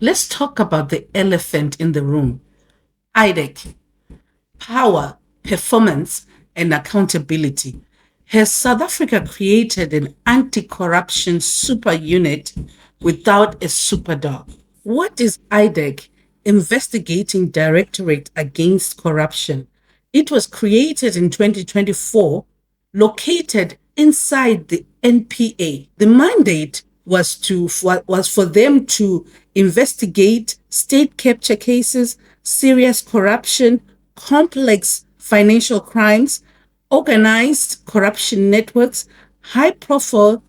let's talk about the elephant in the room. IDAC, power, performance, and accountability. Has South Africa created an anti-corruption super unit without a superdog? What is IDAC, Investigating Directorate Against Corruption? It was created in 2024, located inside the NPA. The mandate was for them to investigate state capture cases, serious corruption, complex financial crimes, organized corruption networks, high-profile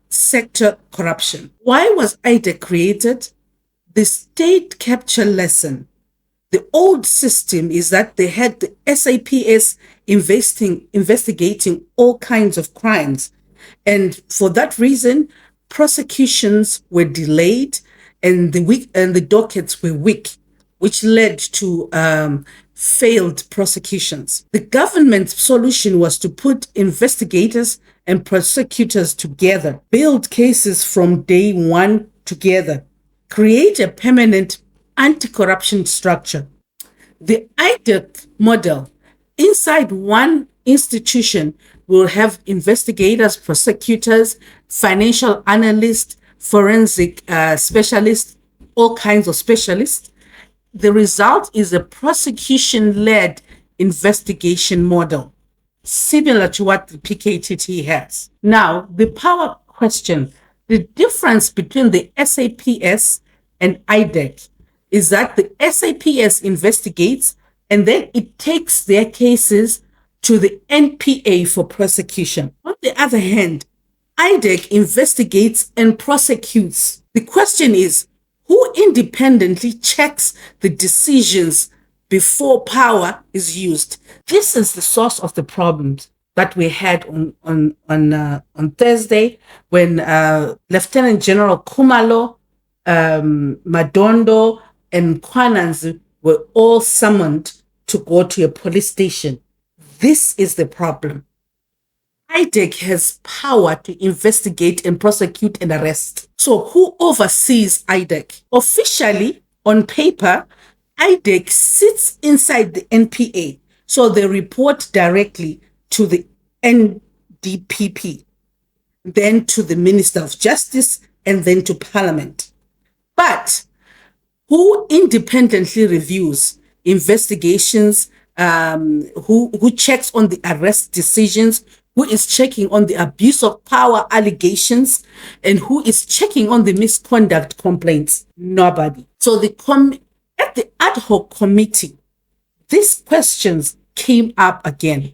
sector corruption. Why was IDAC created? The state capture lesson. The old system is that they had the SAPS investigating all kinds of crimes. And for that reason, prosecutions were delayed and the dockets were weak, which led to failed prosecutions. The government's solution was to put investigators and prosecutors together, build cases from day one together, create a permanent anti-corruption structure. The IDAC model, inside one institution, will have investigators, prosecutors, financial analysts, forensic specialists, all kinds of specialists. The result is a prosecution-led investigation model, similar to what the PKTT has. Now, the power question. The difference between the SAPS and IDAC is that the SAPS investigates and then it takes their cases to the NPA for prosecution. On the other hand, IDAC investigates and prosecutes. The question is, who independently checks the decisions before power is used? This is the source of the problems that we had on Thursday when Lieutenant General Khumalo, Madondo, and Mkhwananzi were all summoned to go to a police station. This is the problem. IDAC has power to investigate and prosecute and arrest. So who oversees IDAC? Officially, on paper, IDAC sits inside the NPA. So they report directly to the NDPP, then to the Minister of Justice, and then to Parliament. But who independently reviews investigations, who checks on the arrest decisions, who is checking on the abuse of power allegations, and who is checking on the misconduct complaints? Nobody. So at the ad hoc committee, these questions came up again.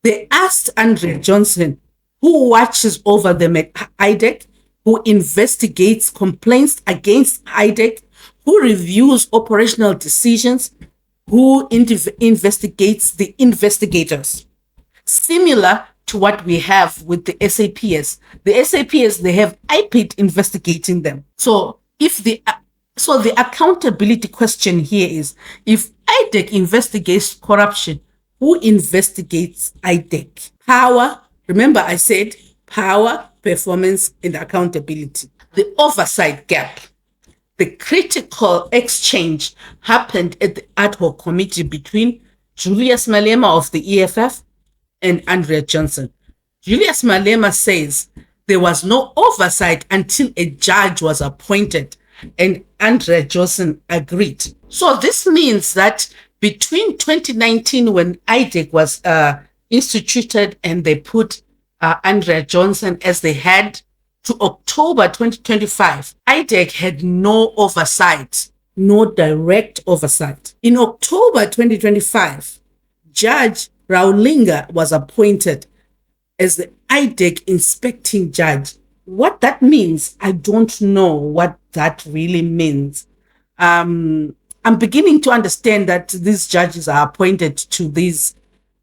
They asked Andrea Johnson, who watches over the IDAC, who investigates complaints against IDAC, who reviews operational decisions, who investigates the investigators. Similar to what we have with the SAPS. The SAPS, they have IPID investigating them. So the accountability question here is, if IDAC investigates corruption, who investigates IDAC? Power, remember I said power, performance, and accountability. The oversight gap. The critical exchange happened at the ad hoc committee between Julius Malema of the EFF and Andrea Johnson. Julius Malema says there was no oversight until a judge was appointed, and Andrea Johnson agreed. So this means that between 2019, when IDAC was instituted and they put Andrea Johnson as the head, to October 2025, IDAC had no oversight, no direct oversight. In October 2025, Judge Raulinga was appointed as the IDAC inspecting judge. What that means, I don't know what that really means. I'm beginning to understand that these judges are appointed to these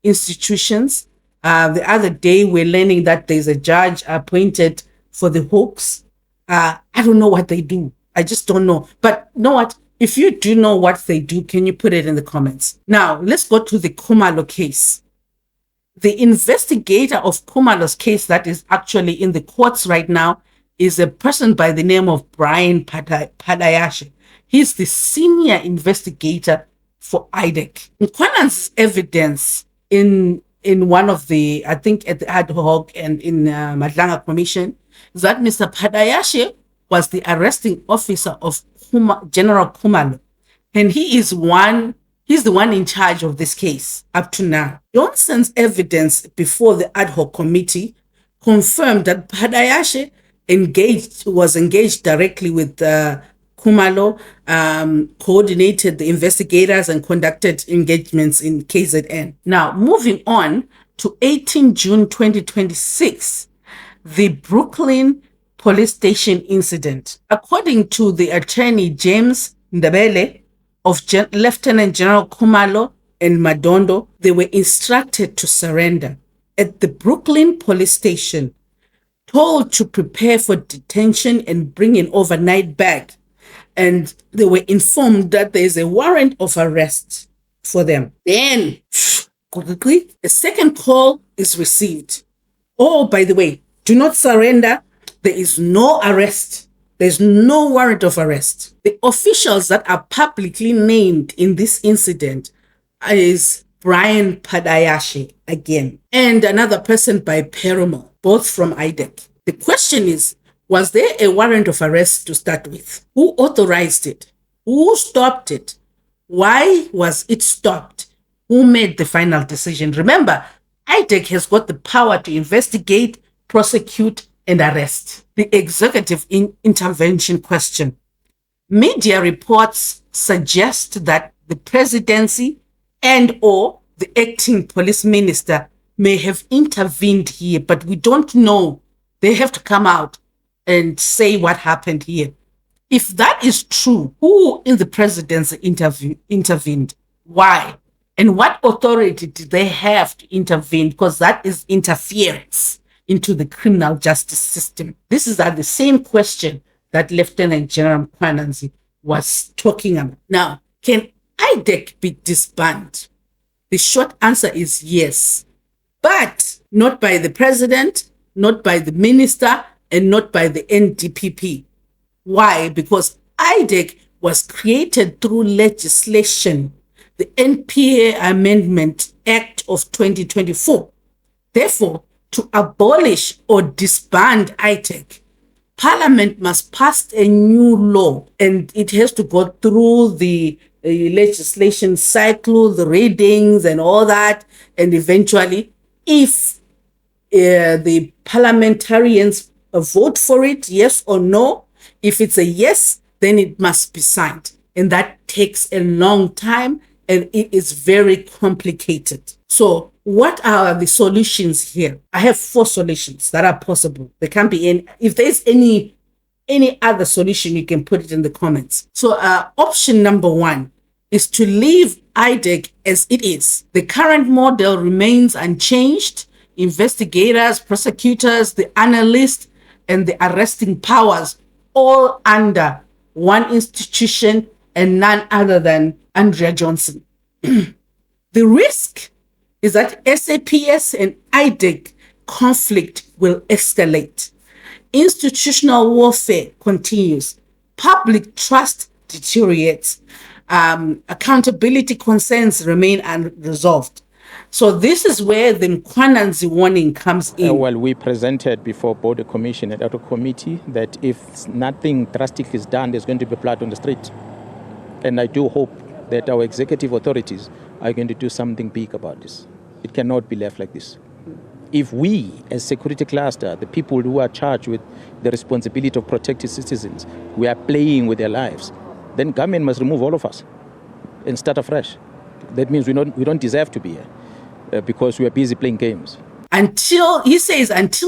institutions. The other day, we're learning that there's a judge appointed for the Hawks. I don't know what they do. I just don't know. But you know what? If you do know what they do, can you put it in the comments? Now, let's go to the Khumalo case. The investigator of Khumalo's case that is actually in the courts right now is a person by the name of Brian Padayashi. He's the senior investigator for IDAC. Mkhwananzi's evidence in one of the, I think at the ad hoc and in Madlanga Commission, is that Mr. Padayashi was the arresting officer of General Khumalo. And he's the one in charge of this case up to now. Johnson's evidence before the ad hoc committee confirmed that Padayashi was engaged directly with Khumalo, coordinated the investigators and conducted engagements in KZN. Now, moving on to 18 June 2026, the Brooklyn police station incident. According to the attorney James Ndebele of Lieutenant General Khumalo and Madondo, they were instructed to surrender at the Brooklyn police station, told to prepare for detention and bring an overnight bag. And they were informed that there is a warrant of arrest for them. Then, a second call is received. Oh, by the way, do not surrender. There is no arrest. There's no warrant of arrest. The officials that are publicly named in this incident is Brian Padayashi again, and another person by Perumal, both from IDAC. The question is, was there a warrant of arrest to start with? Who authorized it? Who stopped it? Why was it stopped? Who made the final decision? Remember, IDAC has got the power to investigate, prosecute, and arrest. The executive intervention question. Media reports suggest that the presidency and or the acting police minister may have intervened here, but we don't know. They have to come out and say what happened here. If that is true, who in the presidency intervened? Why? And what authority did they have to intervene? Because that is interference into the criminal justice system. This is the same question that Lieutenant General Mkhwananzi was talking about. Now, can IDAC be disbanded? The short answer is yes, but not by the president, not by the minister, and not by the NDPP. Why? Because IDAC was created through legislation, the NPA Amendment Act of 2024. Therefore, to abolish or disband IDAC, Parliament must pass a new law, and it has to go through the legislation cycle, the readings and all that, and eventually, if the parliamentarians vote for it, yes or no, if it's a yes, then it must be signed. And that takes a long time, and it is very complicated. So what are the solutions here? I have 4 solutions that are possible. There can't be any. If there's any other solution, you can put it in the comments. So option number 1 is to leave IDAC as it is. The current model remains unchanged. Investigators, prosecutors, the analysts, and the arresting powers all under one institution and none other than Andrea Johnson. The risk is that SAPS and IDAC conflict will escalate. Institutional warfare continues. Public trust deteriorates. Accountability concerns remain unresolved. So this is where the Mkhwananzi warning comes in. Well, we presented before both the commission and other committee that if nothing drastic is done, there's going to be blood on the street. And I do hope that our executive authorities are going to do something big about this. It cannot be left like this. If we, as security cluster, the people who are charged with the responsibility of protecting citizens, we are playing with their lives, then government must remove all of us and start afresh. That means we don't deserve to be here because we are busy playing games. Until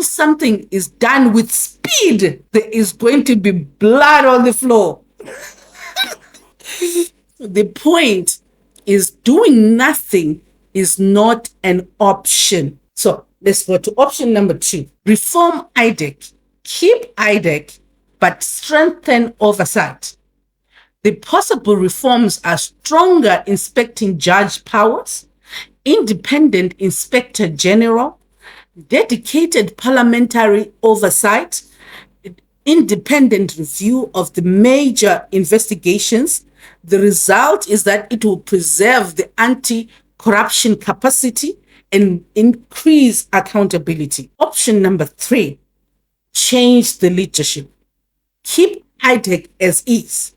something is done with speed, there is going to be blood on the floor. The point is doing nothing is not an option. So let's go to option number 2. Reform IDAC. Keep IDAC, but strengthen oversight. The possible reforms are stronger inspecting judge powers, independent inspector general, dedicated parliamentary oversight, independent review of the major investigations. The result is that it will preserve the anti-corruption capacity and increase accountability. Option number 3, change the leadership. Keep IDAC as is.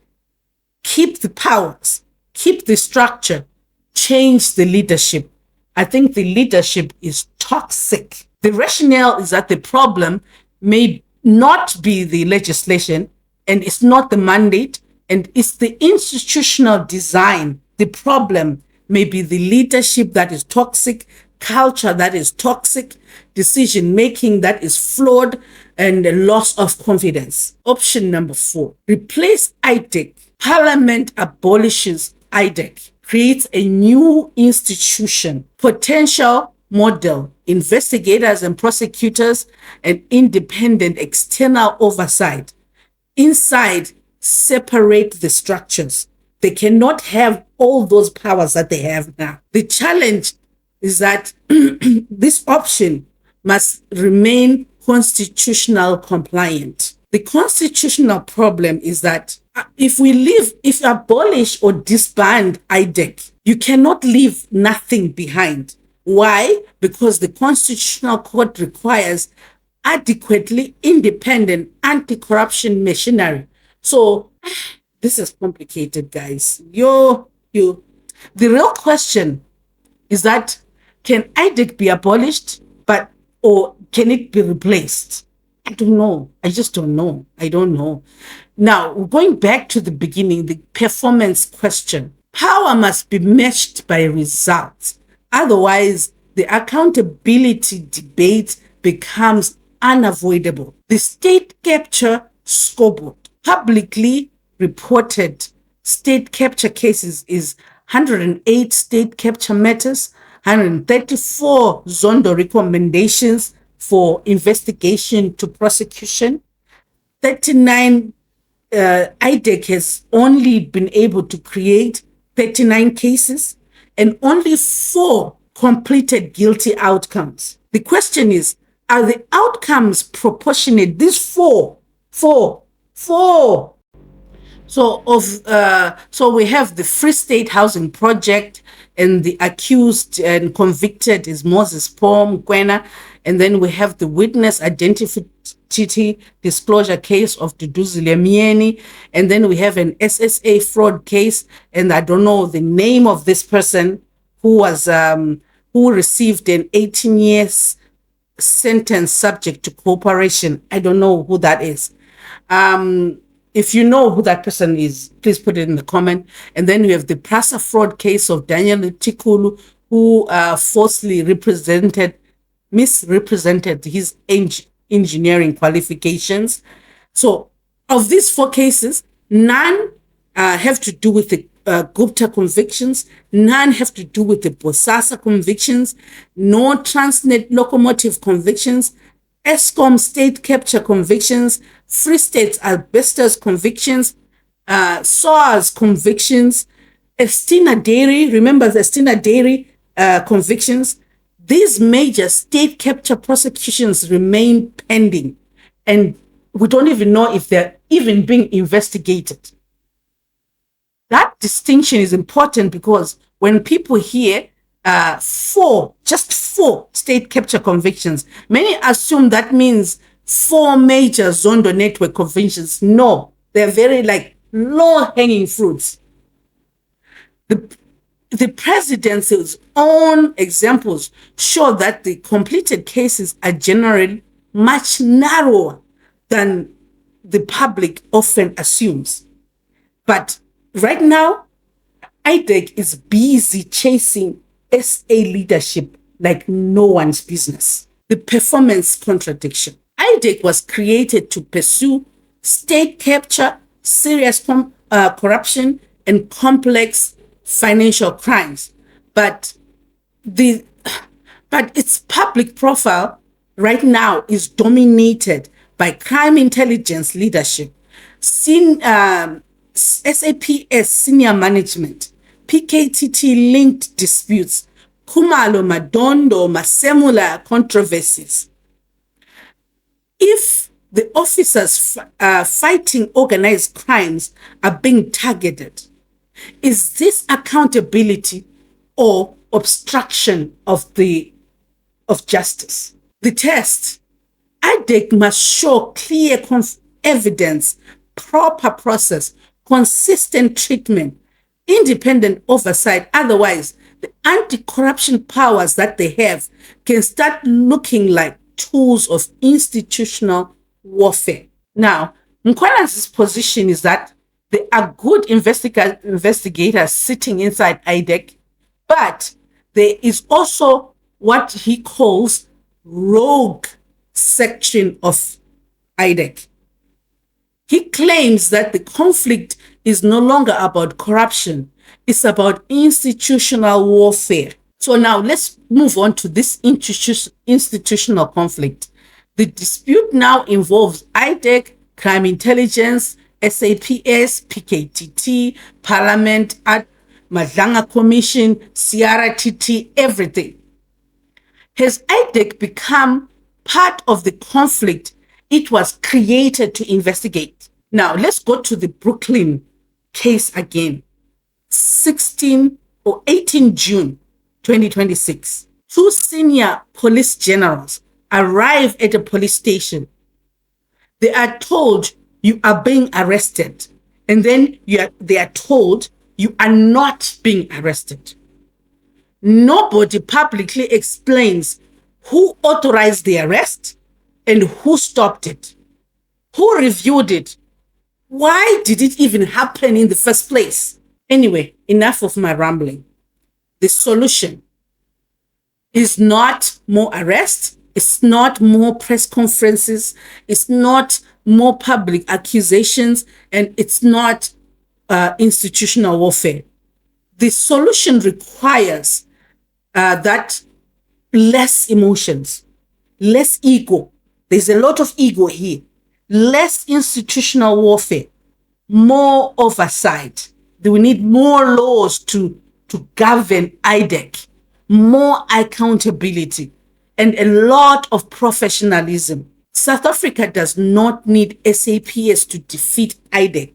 Keep the powers. Keep the structure. Change the leadership. I think the leadership is toxic. The rationale is that the problem may not be the legislation, and it's not the mandate, and it's the institutional design. The problem may be the leadership that is toxic, culture that is toxic, decision-making that is flawed, and a loss of confidence. Option number 4, replace IDAC. Parliament abolishes IDAC, creates a new institution, potential model, investigators and prosecutors, and independent external oversight. Inside, separate the structures. They cannot have all those powers that they have now. The challenge is that this option must remain constitutional compliant. The constitutional problem is that if you abolish or disband IDAC, you cannot leave nothing behind. Why? Because the Constitutional Court requires adequately independent anti-corruption machinery. So this is complicated, guys. The real question is that, can IDAC be abolished, or can it be replaced? I don't know. I just don't know. I don't know. Now, going back to the beginning, the performance question. Power must be matched by results. Otherwise, the accountability debate becomes unavoidable. The state capture scoreboard, publicly reported state capture cases, is 108 state capture matters, 134 Zondo recommendations for investigation to prosecution. 39 IDAC has only been able to create 39 cases, and only 4 completed guilty outcomes. The question is, are the outcomes proportionate? These four. So we have the Free State Housing Project, and the accused and convicted is Moses Paul Mkhwananzi, and then we have the witness identity disclosure case of Dumisani, and then we have an SSA fraud case, and I don't know the name of this person who was who received an 18 years sentence subject to cooperation. I don't know who that is. If you know who that person is, please put it in the comment. And then we have the PRASA fraud case of Daniel Tikulu, who falsely misrepresented his engineering qualifications. So of these 4 cases, none have to do with the Gupta convictions, none have to do with the Bosasa convictions, no Transnet locomotive convictions, ESCOM state capture convictions, Free State's asbestos convictions, SOAS convictions, Estina Dairy, remember the Estina Dairy convictions. These major state capture prosecutions remain pending, and we don't even know if they're even being investigated. That distinction is important, because when people hear just four state capture convictions, many assume that means 4 major Zondo network convictions. No, they're very low-hanging fruits. The presidency's own examples show that the completed cases are generally much narrower than the public often assumes. But right now, IDAC is busy chasing SA leadership like no one's business. The performance contradiction. IDAC was created to pursue state capture, serious corruption, and complex financial crimes. But its public profile right now is dominated by crime intelligence leadership, SAPS senior management, PKTT-linked disputes, Khumalo, Madondo, Masemula controversies. If The officers fighting organized crimes are being targeted. Is this accountability or obstruction of justice? The test: IDAC must show clear evidence, proper process, consistent treatment, independent oversight. Otherwise, the anti-corruption powers that they have can start looking like tools of institutional warfare. Now, Mkhwananzi's position is that there are good investigators sitting inside IDAC, but there is also what he calls rogue section of IDAC. He claims that the conflict is no longer about corruption, it's about institutional warfare. So now let's move on to this institutional conflict. The dispute now involves IDAC, crime intelligence, SAPS, PKTT, Parliament, Madlanga Commission, CRTT, everything. Has IDAC become part of the conflict it was created to investigate? Now, let's go to the Brooklyn case again. 18 June 2026. Two senior police generals arrive at a police station. They are told you are being arrested, and then they are told you are not being arrested. Nobody publicly explains who authorized the arrest and who stopped it, who reviewed it, why did it even happen in the first place. Anyway, enough of my rambling. The solution is not more arrests, it's not more press conferences, it's not more public accusations, and it's not institutional warfare. The solution requires that less emotions, less ego. There's a lot of ego here. Less institutional warfare, more oversight. We need more laws to govern IDAC, more accountability, and a lot of professionalism. South Africa does not need SAPS to defeat IDAC,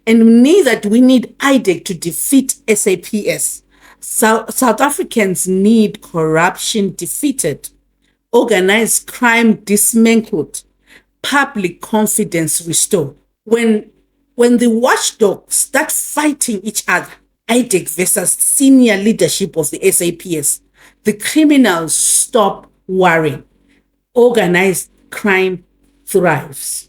and neither do we need IDAC to defeat SAPS. South Africans need corruption defeated, organized crime dismantled, public confidence restored. When the watchdogs start fighting each other, IDAC versus senior leadership of the SAPS, the criminals stop worrying. Organized crime thrives.